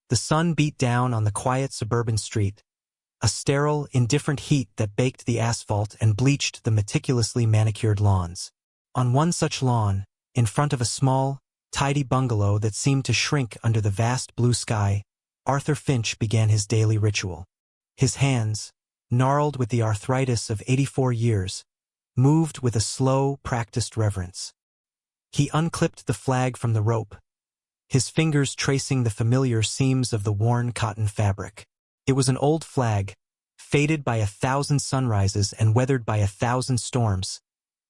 The sun beat down on the quiet suburban street, a sterile, indifferent heat that baked the asphalt and bleached the meticulously manicured lawns. On one such lawn, in front of a small, tidy bungalow that seemed to shrink under the vast blue sky, Arthur Finch began his daily ritual. His hands, gnarled with the arthritis of 84 years, moved with a slow, practiced reverence. He unclipped the flag from the rope, his fingers tracing the familiar seams of the worn cotton fabric. It was an old flag, faded by 1,000 sunrises and weathered by 1,000 storms,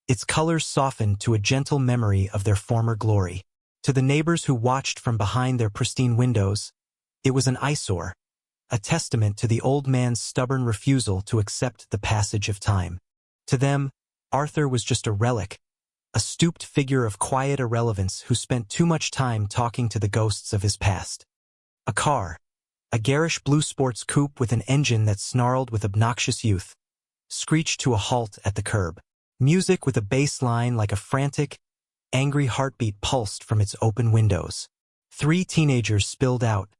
its colors softened to a gentle memory of their former glory. To the neighbors who watched from behind their pristine windows, it was an eyesore, a testament to the old man's stubborn refusal to accept the passage of time. To them, Arthur was just a relic, a stooped figure of quiet irrelevance who spent too much time talking to the ghosts of his past. A car, a garish blue sports coupe with an engine that snarled with obnoxious youth, screeched to a halt at the curb. Music with a bass line like a frantic, angry heartbeat pulsed from its open windows. 3 teenagers spilled out,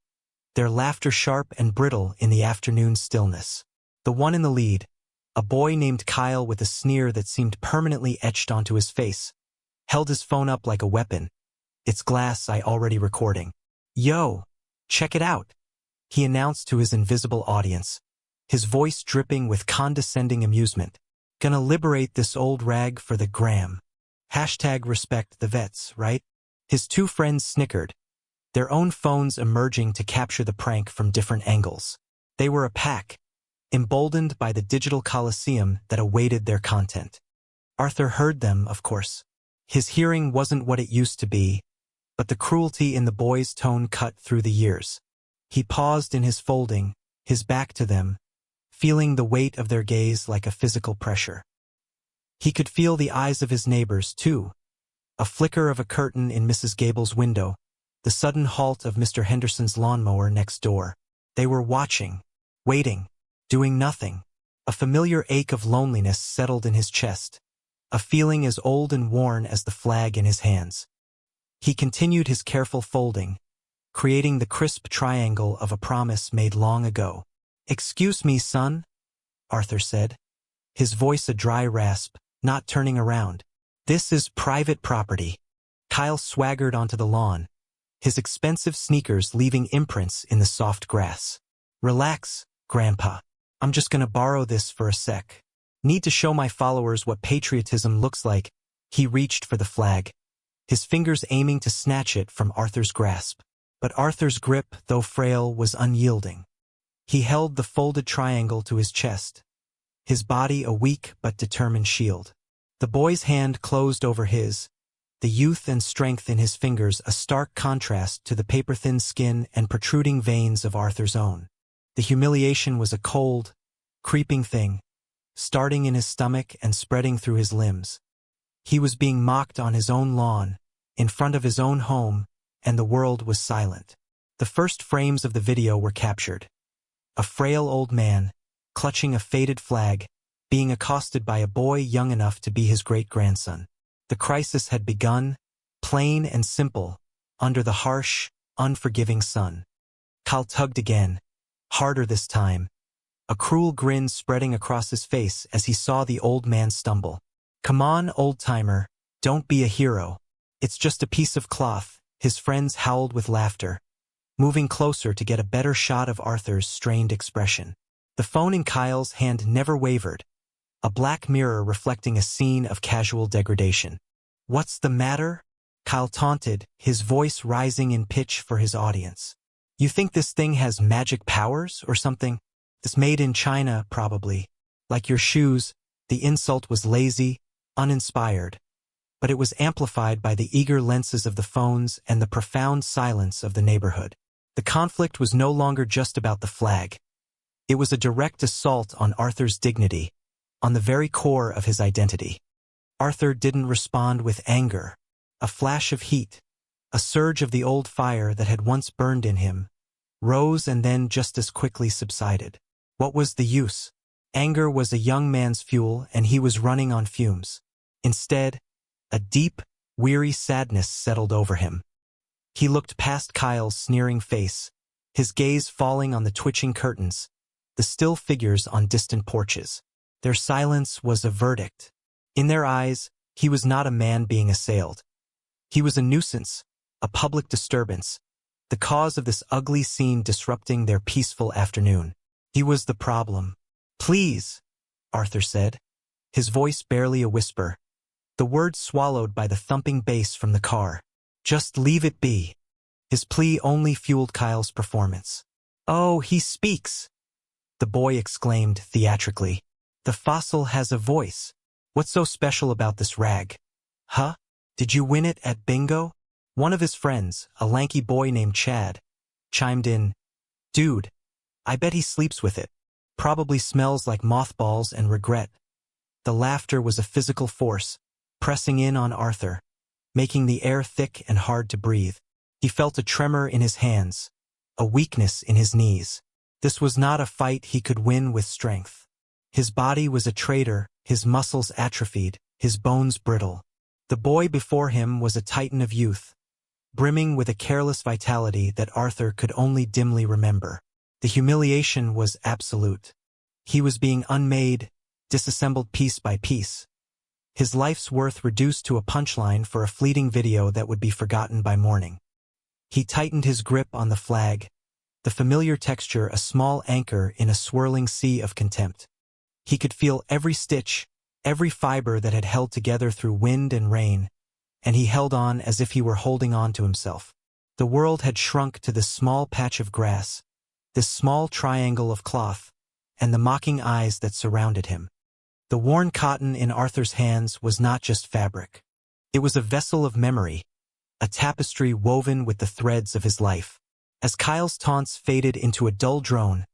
their laughter sharp and brittle in the afternoon stillness. The one in the lead, a boy named Kyle with a sneer that seemed permanently etched onto his face, held his phone up like a weapon, its glass eye already recording. "Yo, check it out," he announced to his invisible audience, his voice dripping with condescending amusement. "Gonna liberate this old rag for the gram. #respect the vets, right?" His 2 friends snickered, their own phones emerging to capture the prank from different angles. They were a pack, emboldened by the digital coliseum that awaited their content. Arthur heard them, of course. His hearing wasn't what it used to be, but the cruelty in the boy's tone cut through the years. He paused in his folding, his back to them, feeling the weight of their gaze like a physical pressure. He could feel the eyes of his neighbors, too. A flicker of a curtain in Mrs. Gable's window, the sudden halt of Mr. Henderson's lawnmower next door. They were watching, waiting, doing nothing. A familiar ache of loneliness settled in his chest, a feeling as old and worn as the flag in his hands. He continued his careful folding, creating the crisp triangle of a promise made long ago. "Excuse me, son," Arthur said, his voice a dry rasp, not turning around. "This is private property." Kyle swaggered onto the lawn, his expensive sneakers leaving imprints in the soft grass. "Relax, Grandpa. I'm just gonna borrow this for a sec. Need to show my followers what patriotism looks like." He reached for the flag, his fingers aiming to snatch it from Arthur's grasp. But Arthur's grip, though frail, was unyielding. He held the folded triangle to his chest, his body a weak but determined shield. The boy's hand closed over his, the youth and strength in his fingers a stark contrast to the paper-thin skin and protruding veins of Arthur's own. The humiliation was a cold, creeping thing, starting in his stomach and spreading through his limbs. He was being mocked on his own lawn, in front of his own home, and the world was silent. The first frames of the video were captured. A frail old man, clutching a faded flag, being accosted by a boy young enough to be his great-grandson. The crisis had begun, plain and simple, under the harsh, unforgiving sun. Kyle tugged again, harder this time, a cruel grin spreading across his face as he saw the old man stumble. "Come on, old-timer, don't be a hero. It's just a piece of cloth," his friends howled with laughter, moving closer to get a better shot of Arthur's strained expression. The phone in Kyle's hand never wavered, a black mirror reflecting a scene of casual degradation. "What's the matter?" Kyle taunted, his voice rising in pitch for his audience. "You think this thing has magic powers or something? This made in China, probably. Like your shoes." The insult was lazy, uninspired, but it was amplified by the eager lenses of the phones and the profound silence of the neighborhood. The conflict was no longer just about the flag. It was a direct assault on Arthur's dignity, on the very core of his identity. Arthur didn't respond with anger. A flash of heat, a surge of the old fire that had once burned in him, rose and then just as quickly subsided. What was the use? Anger was a young man's fuel, and he was running on fumes. Instead, a deep, weary sadness settled over him. He looked past Kyle's sneering face, his gaze falling on the twitching curtains, the still figures on distant porches. Their silence was a verdict. In their eyes, he was not a man being assailed. He was a nuisance, a public disturbance, the cause of this ugly scene disrupting their peaceful afternoon. He was the problem. "Please," Arthur said, his voice barely a whisper, the words swallowed by the thumping bass from the car. "Just leave it be." His plea only fueled Kyle's performance. "Oh, he speaks!" the boy exclaimed theatrically. "The fossil has a voice. What's so special about this rag?" "Huh? Did you win it at bingo?" One of his friends, a lanky boy named Chad, chimed in. "Dude, I bet he sleeps with it. Probably smells like mothballs and regret." The laughter was a physical force, pressing in on Arthur, making the air thick and hard to breathe. He felt a tremor in his hands, a weakness in his knees. This was not a fight he could win with strength. His body was a traitor, his muscles atrophied, his bones brittle. The boy before him was a titan of youth, brimming with a careless vitality that Arthur could only dimly remember. The humiliation was absolute. He was being unmade, disassembled piece by piece. His life's worth reduced to a punchline for a fleeting video that would be forgotten by morning. He tightened his grip on the flag, the familiar texture a small anchor in a swirling sea of contempt. He could feel every stitch, every fiber that had held together through wind and rain, and he held on as if he were holding on to himself. The world had shrunk to this small patch of grass, this small triangle of cloth, and the mocking eyes that surrounded him. The worn cotton in Arthur's hands was not just fabric. It was a vessel of memory, a tapestry woven with the threads of his life. As Kyle's taunts faded into a dull drone,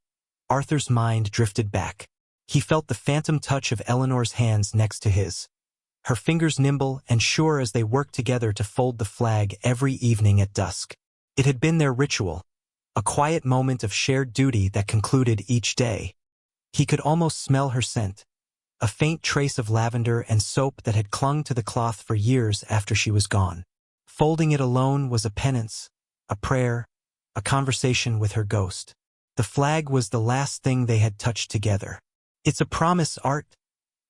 Arthur's mind drifted back. He felt the phantom touch of Eleanor's hands next to his, her fingers nimble and sure as they worked together to fold the flag every evening at dusk. It had been their ritual, a quiet moment of shared duty that concluded each day. He could almost smell her scent, a faint trace of lavender and soap that had clung to the cloth for years after she was gone. Folding it alone was a penance, a prayer, a conversation with her ghost. The flag was the last thing they had touched together. "It's a promise, Art,"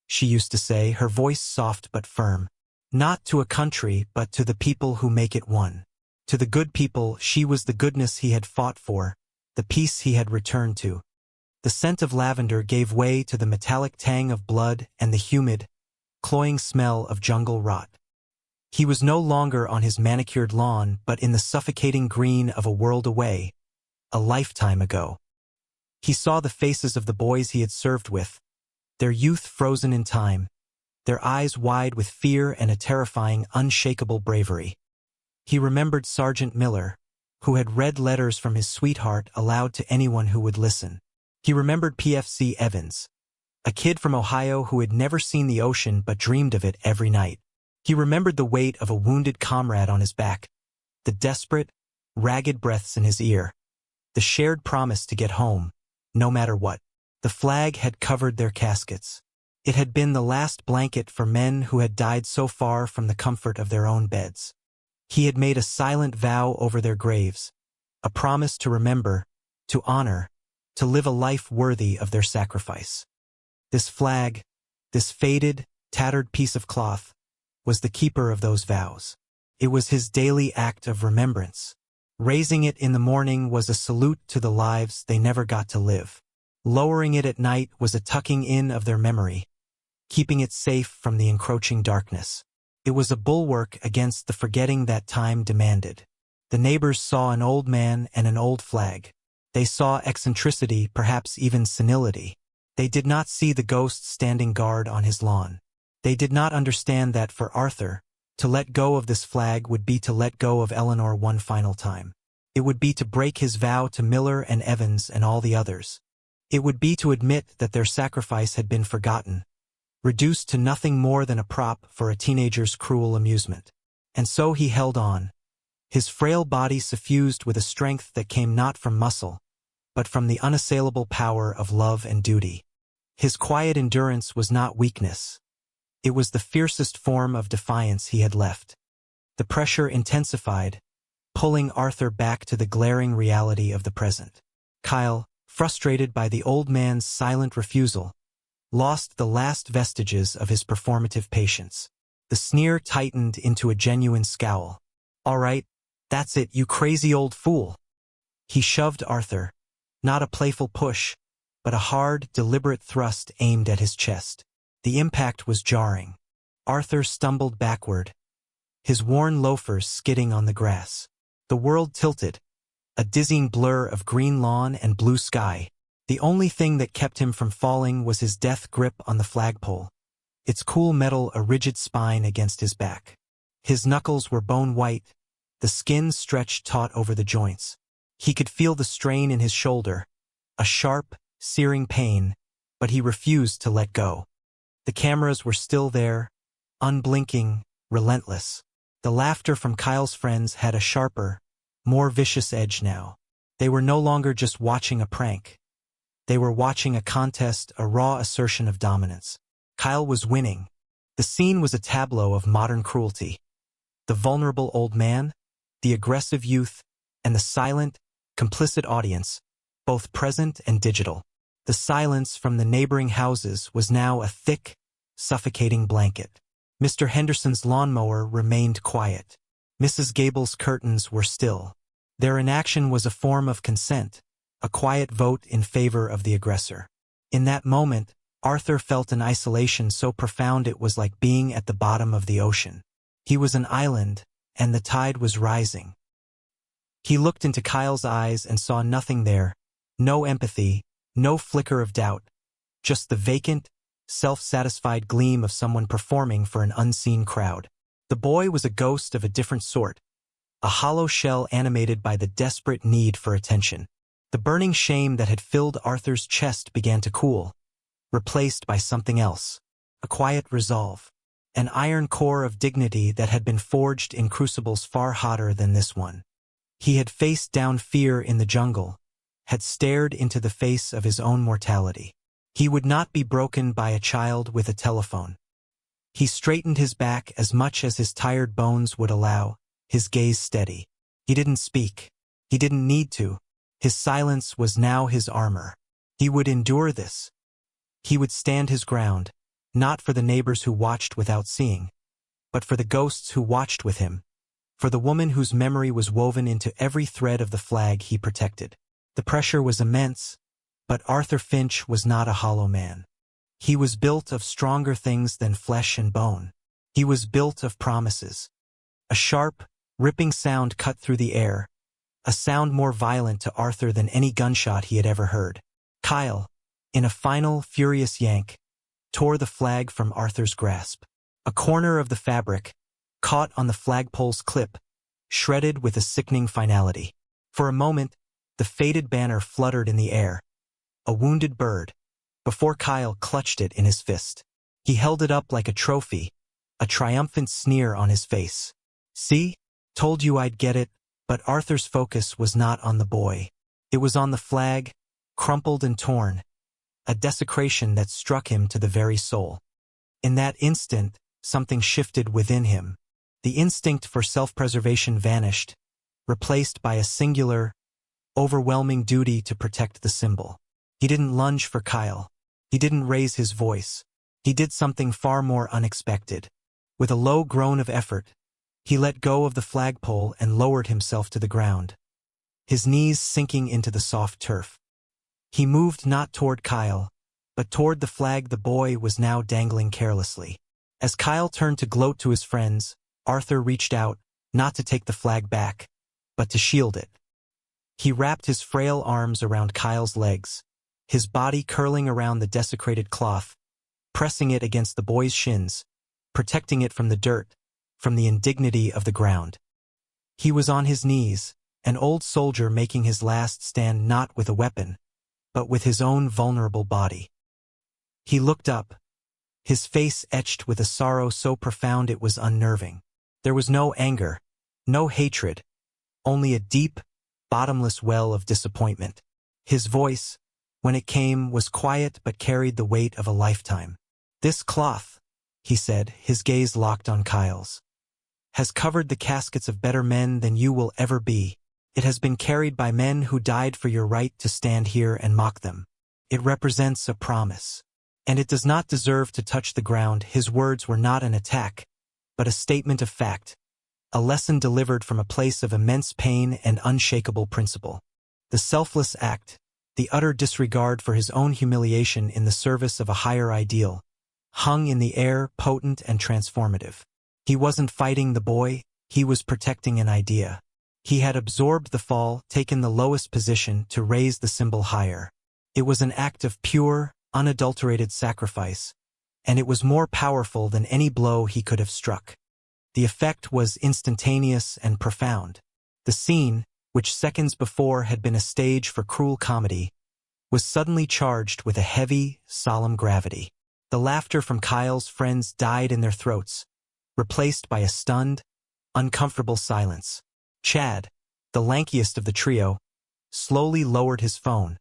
she used to say, her voice soft but firm. "Not to a country, but to the people who make it one." To the good people, she was the goodness he had fought for, the peace he had returned to. The scent of lavender gave way to the metallic tang of blood and the humid, cloying smell of jungle rot. He was no longer on his manicured lawn, but in the suffocating green of a world away, a lifetime ago. He saw the faces of the boys he had served with, their youth frozen in time, their eyes wide with fear and a terrifying, unshakable bravery. He remembered Sergeant Miller, who had read letters from his sweetheart aloud to anyone who would listen. He remembered PFC Evans, a kid from Ohio who had never seen the ocean but dreamed of it every night. He remembered the weight of a wounded comrade on his back, the desperate, ragged breaths in his ear, the shared promise to get home, no matter what. The flag had covered their caskets. It had been the last blanket for men who had died so far from the comfort of their own beds. He had made a silent vow over their graves, a promise to remember, to honor, to live a life worthy of their sacrifice. This flag, this faded, tattered piece of cloth, was the keeper of those vows. It was his daily act of remembrance. Raising it in the morning was a salute to the lives they never got to live. Lowering it at night was a tucking in of their memory, keeping it safe from the encroaching darkness. It was a bulwark against the forgetting that time demanded. The neighbors saw an old man and an old flag. They saw eccentricity, perhaps even senility. They did not see the ghost standing guard on his lawn. They did not understand that for Arthur, to let go of this flag would be to let go of Eleanor one final time. It would be to break his vow to Miller and Evans and all the others. It would be to admit that their sacrifice had been forgotten, reduced to nothing more than a prop for a teenager's cruel amusement. And so he held on, his frail body suffused with a strength that came not from muscle, but from the unassailable power of love and duty. His quiet endurance was not weakness. It was the fiercest form of defiance he had left. The pressure intensified, pulling Arthur back to the glaring reality of the present. Kyle, frustrated by the old man's silent refusal, lost the last vestiges of his performative patience. The sneer tightened into a genuine scowl. "All right, that's it, you crazy old fool." He shoved Arthur, not a playful push, but a hard, deliberate thrust aimed at his chest. The impact was jarring. Arthur stumbled backward, his worn loafers skidding on the grass. The world tilted, a dizzying blur of green lawn and blue sky. The only thing that kept him from falling was his death grip on the flagpole, its cool metal a rigid spine against his back. His knuckles were bone white, the skin stretched taut over the joints. He could feel the strain in his shoulder, a sharp, searing pain, but he refused to let go. The cameras were still there, unblinking, relentless. The laughter from Kyle's friends had a sharper, more vicious edge now. They were no longer just watching a prank. They were watching a contest, a raw assertion of dominance. Kyle was winning. The scene was a tableau of modern cruelty. The vulnerable old man, the aggressive youth, and the silent, complicit audience, both present and digital. The silence from the neighboring houses was now a thick, suffocating blanket. Mr. Henderson's lawnmower remained quiet. Mrs. Gable's curtains were still. Their inaction was a form of consent, a quiet vote in favor of the aggressor. In that moment, Arthur felt an isolation so profound it was like being at the bottom of the ocean. He was an island, and the tide was rising. He looked into Kyle's eyes and saw nothing there, no empathy, no flicker of doubt, just the vacant, self-satisfied gleam of someone performing for an unseen crowd. The boy was a ghost of a different sort, a hollow shell animated by the desperate need for attention. The burning shame that had filled Arthur's chest began to cool, replaced by something else, a quiet resolve, an iron core of dignity that had been forged in crucibles far hotter than this one. He had faced down fear in the jungle, had stared into the face of his own mortality. He would not be broken by a child with a telephone. He straightened his back as much as his tired bones would allow, his gaze steady. He didn't speak. He didn't need to. His silence was now his armor. He would endure this. He would stand his ground, not for the neighbors who watched without seeing, but for the ghosts who watched with him, for the woman whose memory was woven into every thread of the flag he protected. The pressure was immense, but Arthur Finch was not a hollow man. He was built of stronger things than flesh and bone. He was built of promises. A sharp, ripping sound cut through the air, a sound more violent to Arthur than any gunshot he had ever heard. Kyle, in a final, furious yank, tore the flag from Arthur's grasp. A corner of the fabric, caught on the flagpole's clip, shredded with a sickening finality. For a moment, the faded banner fluttered in the air, a wounded bird, before Kyle clutched it in his fist. He held it up like a trophy, a triumphant sneer on his face. "See? Told you I'd get it." But Arthur's focus was not on the boy. It was on the flag, crumpled and torn, a desecration that struck him to the very soul. In that instant, something shifted within him. The instinct for self-preservation vanished, replaced by a singular, overwhelming duty to protect the symbol. He didn't lunge for Kyle. He didn't raise his voice. He did something far more unexpected. With a low groan of effort, he let go of the flagpole and lowered himself to the ground, his knees sinking into the soft turf. He moved not toward Kyle, but toward the flag the boy was now dangling carelessly. As Kyle turned to gloat to his friends, Arthur reached out, not to take the flag back, but to shield it. He wrapped his frail arms around Kyle's legs, his body curling around the desecrated cloth, pressing it against the boy's shins, protecting it from the dirt, from the indignity of the ground. He was on his knees, an old soldier making his last stand not with a weapon, but with his own vulnerable body. He looked up, his face etched with a sorrow so profound it was unnerving. There was no anger, no hatred, only a deep, bottomless well of disappointment. His voice, when it came, was quiet but carried the weight of a lifetime. "This cloth," he said, his gaze locked on Kyle's. has covered the caskets of better men than you will ever be. It has been carried by men who died for your right to stand here and mock them. It represents a promise. And it does not deserve to touch the ground. His words were not an attack, but a statement of fact, a lesson delivered from a place of immense pain and unshakable principle. The selfless act, the utter disregard for his own humiliation in the service of a higher ideal, hung in the air, potent and transformative. He wasn't fighting the boy, he was protecting an idea. He had absorbed the fall, taken the lowest position to raise the symbol higher. It was an act of pure, unadulterated sacrifice, and it was more powerful than any blow he could have struck. The effect was instantaneous and profound. The scene, which seconds before had been a stage for cruel comedy, was suddenly charged with a heavy, solemn gravity. The laughter from Kyle's friends died in their throats, replaced by a stunned, uncomfortable silence. Chad, the lankiest of the trio, slowly lowered his phone,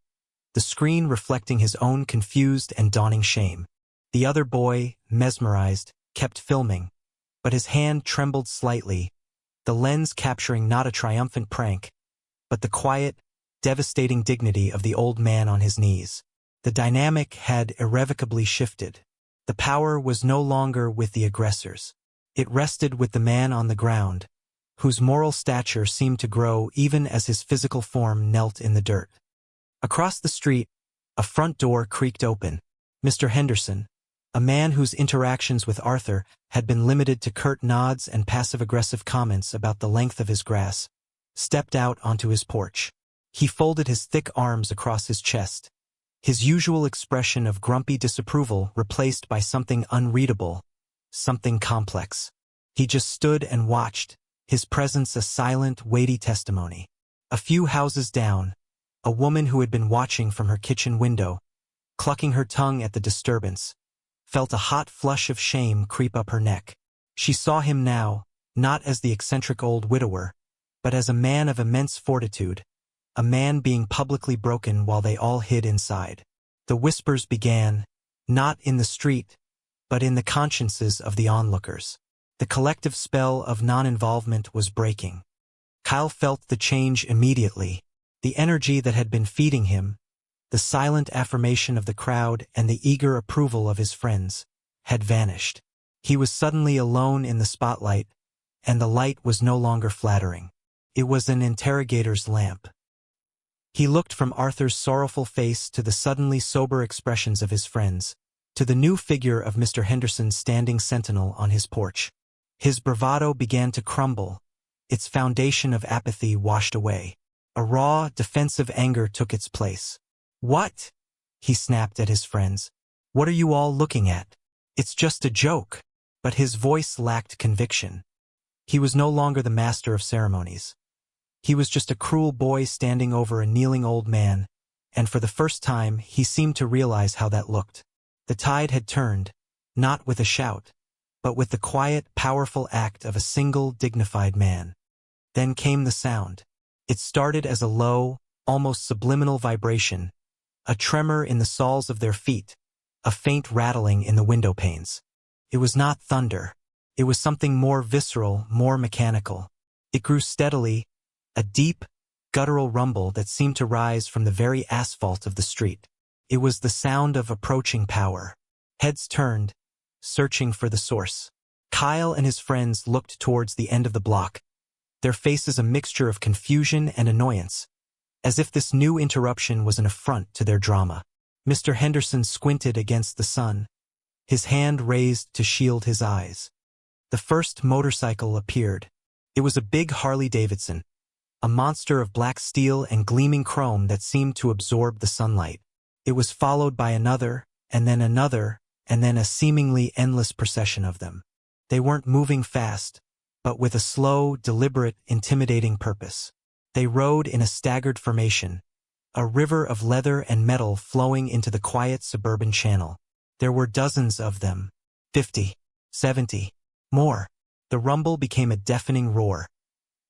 the screen reflecting his own confused and dawning shame. The other boy, mesmerized, kept filming, but his hand trembled slightly, the lens capturing not a triumphant prank, but the quiet, devastating dignity of the old man on his knees. The dynamic had irrevocably shifted. The power was no longer with the aggressors. It rested with the man on the ground, whose moral stature seemed to grow even as his physical form knelt in the dirt. Across the street, a front door creaked open. Mr. Henderson, a man whose interactions with Arthur had been limited to curt nods and passive-aggressive comments about the length of his grass, stepped out onto his porch. He folded his thick arms across his chest, his usual expression of grumpy disapproval replaced by something unreadable, something complex. He just stood and watched, his presence a silent, weighty testimony. A few houses down, a woman who had been watching from her kitchen window, clucking her tongue at the disturbance, felt a hot flush of shame creep up her neck. She saw him now, not as the eccentric old widower, but as a man of immense fortitude, a man being publicly broken while they all hid inside. The whispers began, not in the street, but in the consciences of the onlookers. The collective spell of non-involvement was breaking. Kyle felt the change immediately. The energy that had been feeding him, the silent affirmation of the crowd and the eager approval of his friends, had vanished. He was suddenly alone in the spotlight, and the light was no longer flattering. It was an interrogator's lamp. He looked from Arthur's sorrowful face to the suddenly sober expressions of his friends, to the new figure of Mr. Henderson standing sentinel on his porch. His bravado began to crumble, its foundation of apathy washed away. A raw, defensive anger took its place. "What?" he snapped at his friends. "What are you all looking at? It's just a joke." But his voice lacked conviction. He was no longer the master of ceremonies. He was just a cruel boy standing over a kneeling old man, and for the first time he seemed to realize how that looked. The tide had turned, not with a shout, but with the quiet, powerful act of a single, dignified man. Then came the sound. It started as a low, almost subliminal vibration, a tremor in the soles of their feet, a faint rattling in the window panes. It was not thunder. It was something more visceral, more mechanical. It grew steadily, a deep, guttural rumble that seemed to rise from the very asphalt of the street. It was the sound of approaching power. Heads turned, searching for the source. Kyle and his friends looked towards the end of the block, their faces a mixture of confusion and annoyance, as if this new interruption was an affront to their drama. Mr. Henderson squinted against the sun, his hand raised to shield his eyes. The first motorcycle appeared. It was a big Harley-Davidson, a monster of black steel and gleaming chrome that seemed to absorb the sunlight. It was followed by another, and then another, and then a seemingly endless procession of them. They weren't moving fast, but with a slow, deliberate, intimidating purpose. They rode in a staggered formation, a river of leather and metal flowing into the quiet suburban channel. There were dozens of them, 50, 70, more. The rumble became a deafening roar,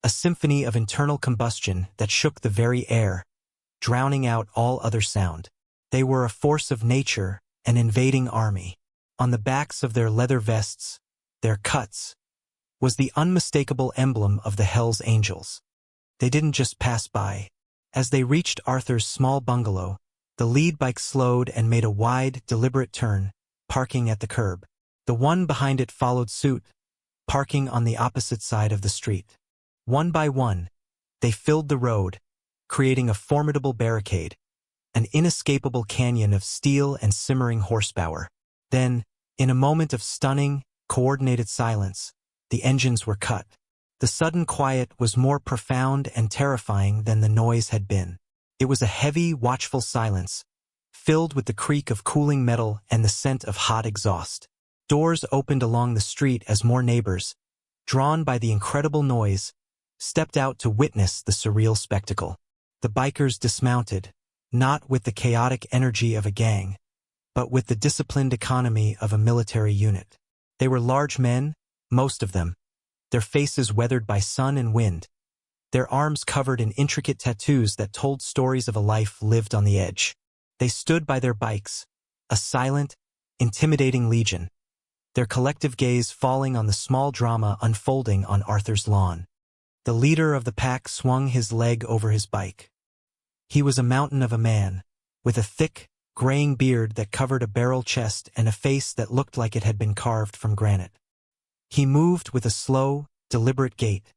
a symphony of internal combustion that shook the very air, drowning out all other sound. They were a force of nature, an invading army. On the backs of their leather vests, their cuts, was the unmistakable emblem of the Hells Angels. They didn't just pass by. As they reached Arthur's small bungalow, the lead bike slowed and made a wide, deliberate turn, parking at the curb. The one behind it followed suit, parking on the opposite side of the street. One by one, they filled the road, creating a formidable barricade, an inescapable canyon of steel and simmering horsepower. Then, in a moment of stunning, coordinated silence, the engines were cut. The sudden quiet was more profound and terrifying than the noise had been. It was a heavy, watchful silence, filled with the creak of cooling metal and the scent of hot exhaust. Doors opened along the street as more neighbors, drawn by the incredible noise, stepped out to witness the surreal spectacle. The bikers dismounted, not with the chaotic energy of a gang, but with the disciplined economy of a military unit. They were large men, most of them, their faces weathered by sun and wind, their arms covered in intricate tattoos that told stories of a life lived on the edge. They stood by their bikes, a silent, intimidating legion, their collective gaze falling on the small drama unfolding on Arthur's lawn. The leader of the pack swung his leg over his bike. He was a mountain of a man, with a thick, graying beard that covered a barrel chest and a face that looked like it had been carved from granite. He moved with a slow, deliberate gait,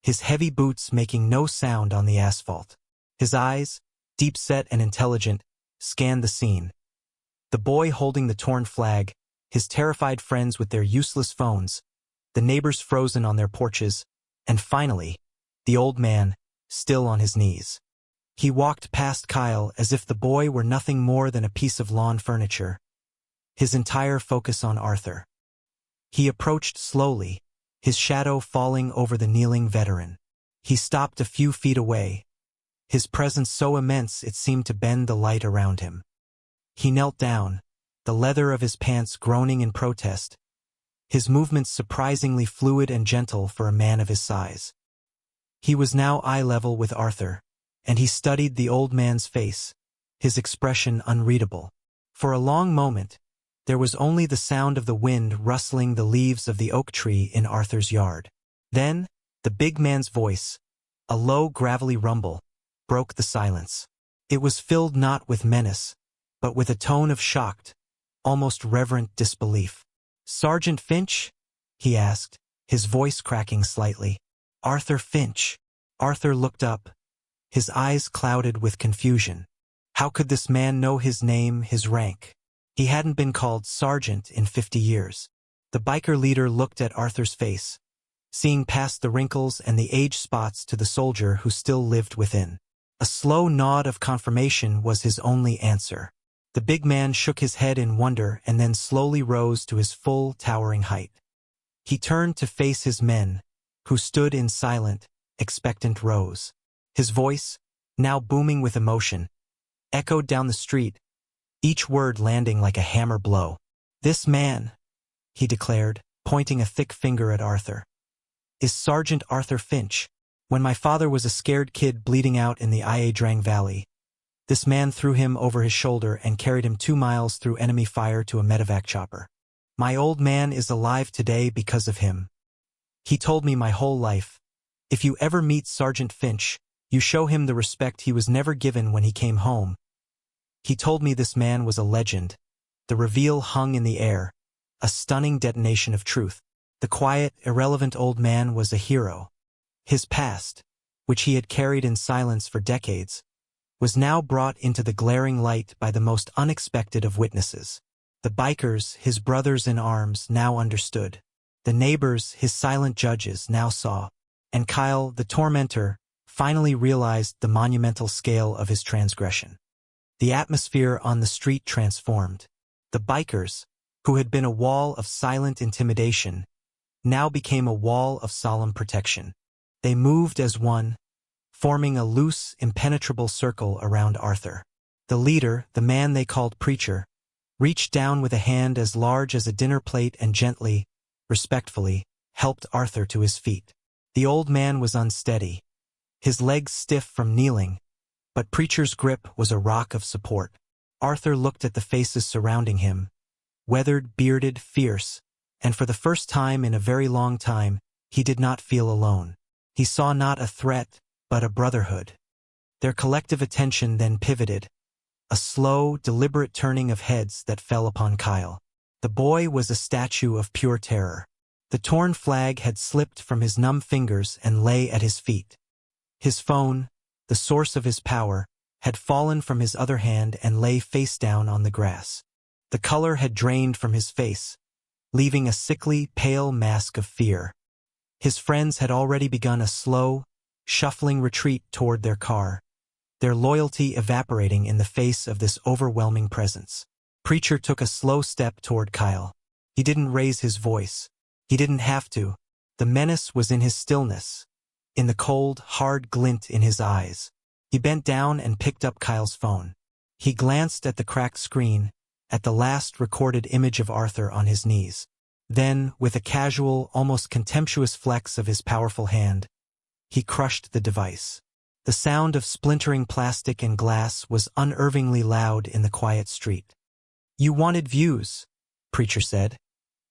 his heavy boots making no sound on the asphalt. His eyes, deep-set and intelligent, scanned the scene. The boy holding the torn flag, his terrified friends with their useless phones, the neighbors frozen on their porches, and finally, the old man, still on his knees. He walked past Kyle as if the boy were nothing more than a piece of lawn furniture, his entire focus on Arthur. He approached slowly, his shadow falling over the kneeling veteran. He stopped a few feet away, his presence so immense it seemed to bend the light around him. He knelt down, the leather of his pants groaning in protest, his movements surprisingly fluid and gentle for a man of his size. He was now eye-level with Arthur, and he studied the old man's face, his expression unreadable. For a long moment, there was only the sound of the wind rustling the leaves of the oak tree in Arthur's yard. Then, the big man's voice, a low, gravelly rumble, broke the silence. It was filled not with menace, but with a tone of shocked, almost reverent disbelief. "Sergeant Finch?" he asked, his voice cracking slightly. "Arthur Finch." Arthur looked up, his eyes clouded with confusion. How could this man know his name, his rank? He hadn't been called sergeant in 50 years. The biker leader looked at Arthur's face, seeing past the wrinkles and the age spots to the soldier who still lived within. A slow nod of confirmation was his only answer. The big man shook his head in wonder and then slowly rose to his full, towering height. He turned to face his men, who stood in silent, expectant rows. His voice, now booming with emotion, echoed down the street, each word landing like a hammer blow. "This man," he declared, pointing a thick finger at Arthur, "is Sergeant Arthur Finch. When my father was a scared kid bleeding out in the Ia Drang Valley, this man threw him over his shoulder and carried him 2 miles through enemy fire to a medevac chopper. My old man is alive today because of him. He told me my whole life, if you ever meet Sergeant Finch, you show him the respect he was never given when he came home. He told me this man was a legend." The reveal hung in the air, a stunning detonation of truth. The quiet, irrelevant old man was a hero. His past, which he had carried in silence for decades, was now brought into the glaring light by the most unexpected of witnesses. The bikers, his brothers in arms, now understood. The neighbors, his silent judges, now saw. And Kyle, the tormentor, finally realized the monumental scale of his transgression. The atmosphere on the street transformed. The bikers, who had been a wall of silent intimidation, now became a wall of solemn protection. They moved as one, forming a loose, impenetrable circle around Arthur. The leader, the man they called Preacher, reached down with a hand as large as a dinner plate and gently, respectfully, helped Arthur to his feet. The old man was unsteady, his legs stiff from kneeling, but Preacher's grip was a rock of support. Arthur looked at the faces surrounding him, weathered, bearded, fierce, and for the first time in a very long time, he did not feel alone. He saw not a threat, but a brotherhood. Their collective attention then pivoted, a slow, deliberate turning of heads that fell upon Kyle. The boy was a statue of pure terror. The torn flag had slipped from his numb fingers and lay at his feet. His phone, the source of his power, had fallen from his other hand and lay face down on the grass. The color had drained from his face, leaving a sickly, pale mask of fear. His friends had already begun a slow, shuffling retreat toward their car, their loyalty evaporating in the face of this overwhelming presence. Preacher took a slow step toward Kyle. He didn't raise his voice. He didn't have to. The menace was in his stillness, in the cold, hard glint in his eyes. He bent down and picked up Kyle's phone. He glanced at the cracked screen, at the last recorded image of Arthur on his knees. Then, with a casual, almost contemptuous flex of his powerful hand, he crushed the device. The sound of splintering plastic and glass was unnervingly loud in the quiet street. "You wanted views," Preacher said,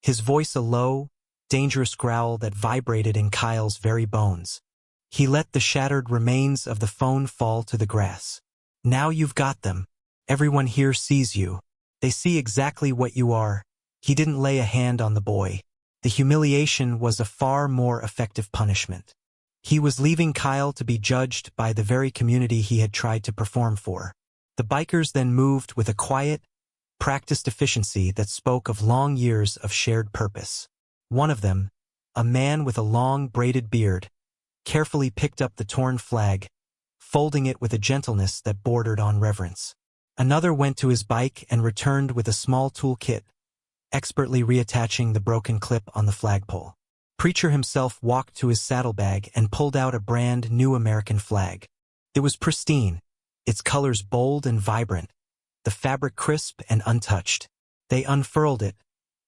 his voice a low, dangerous growl that vibrated in Kyle's very bones. He let the shattered remains of the phone fall to the grass. "Now you've got them. Everyone here sees you. They see exactly what you are." He didn't lay a hand on the boy. The humiliation was a far more effective punishment. He was leaving Kyle to be judged by the very community he had tried to perform for. The bikers then moved with a quiet, practiced efficiency that spoke of long years of shared purpose. One of them, a man with a long braided beard, carefully picked up the torn flag, folding it with a gentleness that bordered on reverence. Another went to his bike and returned with a small toolkit, expertly reattaching the broken clip on the flagpole. Preacher himself walked to his saddlebag and pulled out a brand new American flag. It was pristine, its colors bold and vibrant, the fabric crisp and untouched. They unfurled it,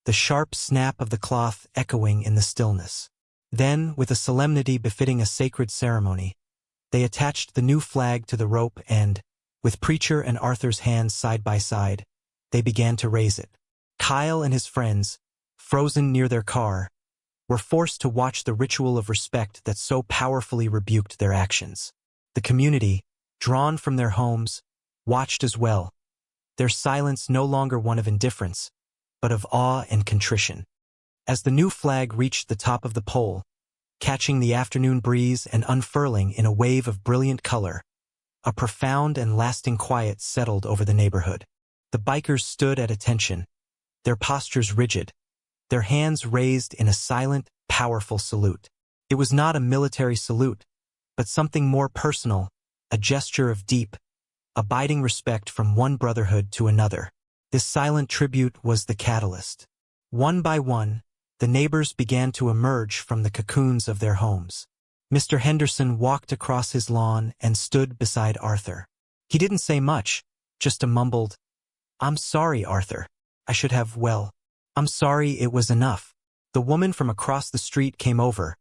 the sharp snap of the cloth echoing in the stillness. Then, with a solemnity befitting a sacred ceremony, they attached the new flag to the rope and, with Preacher and Arthur's hands side by side, they began to raise it. Kyle and his friends, frozen near their car, were forced to watch the ritual of respect that so powerfully rebuked their actions. The community, drawn from their homes, watched as well, their silence no longer one of indifference, but of awe and contrition. As the new flag reached the top of the pole, catching the afternoon breeze and unfurling in a wave of brilliant color, a profound and lasting quiet settled over the neighborhood. The bikers stood at attention, their postures rigid, their hands raised in a silent, powerful salute. It was not a military salute, but something more personal, a gesture of deep, abiding respect from one brotherhood to another. This silent tribute was the catalyst. One by one, the neighbors began to emerge from the cocoons of their homes. Mr. Henderson walked across his lawn and stood beside Arthur. He didn't say much, just a mumbled, "I'm sorry, Arthur. I should have, I'm sorry it was enough." The woman from across the street came over,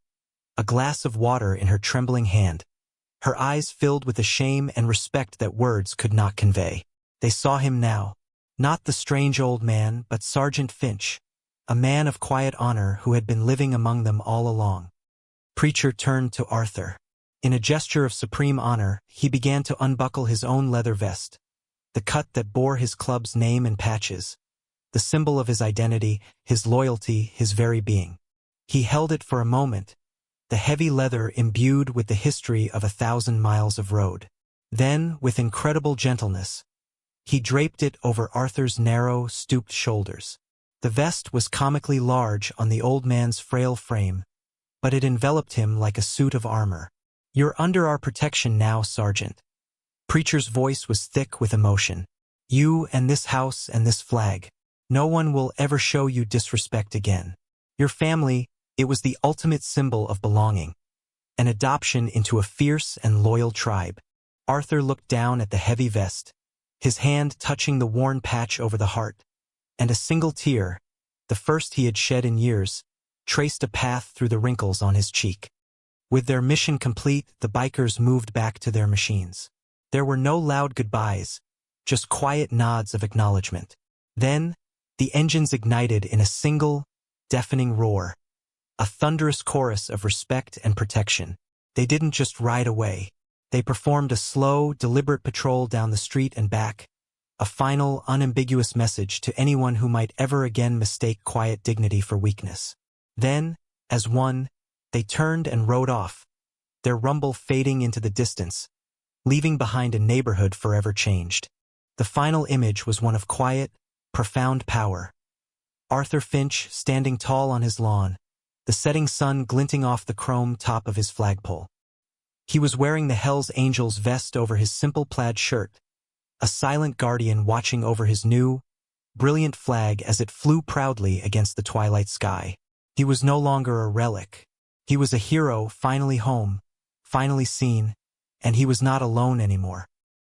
a glass of water in her trembling hand. Her eyes filled with a shame and respect that words could not convey. They saw him now, not the strange old man, but Sergeant Finch, a man of quiet honor who had been living among them all along. Preacher turned to Arthur. In a gesture of supreme honor, he began to unbuckle his own leather vest, the cut that bore his club's name in patches, the symbol of his identity, his loyalty, his very being. He held it for a moment, the heavy leather imbued with the history of 1,000 miles of road. Then, with incredible gentleness, he draped it over Arthur's narrow, stooped shoulders. The vest was comically large on the old man's frail frame, but it enveloped him like a suit of armor. "You're under our protection now, Sergeant." Preacher's voice was thick with emotion. "You and this house and this flag. No one will ever show you disrespect again. Your family, it was the ultimate symbol of belonging, an adoption into a fierce and loyal tribe." Arthur looked down at the heavy vest, his hand touching the worn patch over the heart, and a single tear, the first he had shed in years, traced a path through the wrinkles on his cheek. With their mission complete, the bikers moved back to their machines. There were no loud goodbyes, just quiet nods of acknowledgement. Then, the engines ignited in a single, deafening roar. A thunderous chorus of respect and protection. They didn't just ride away. They performed a slow, deliberate patrol down the street and back, a final, unambiguous message to anyone who might ever again mistake quiet dignity for weakness. Then, as one, they turned and rode off, their rumble fading into the distance, leaving behind a neighborhood forever changed. The final image was one of quiet, profound power. Arthur Finch standing tall on his lawn, the setting sun glinting off the chrome top of his flagpole. He was wearing the Hells Angels vest over his simple plaid shirt, a silent guardian watching over his new, brilliant flag as it flew proudly against the twilight sky. He was no longer a relic. He was a hero finally home, finally seen, and he was not alone anymore.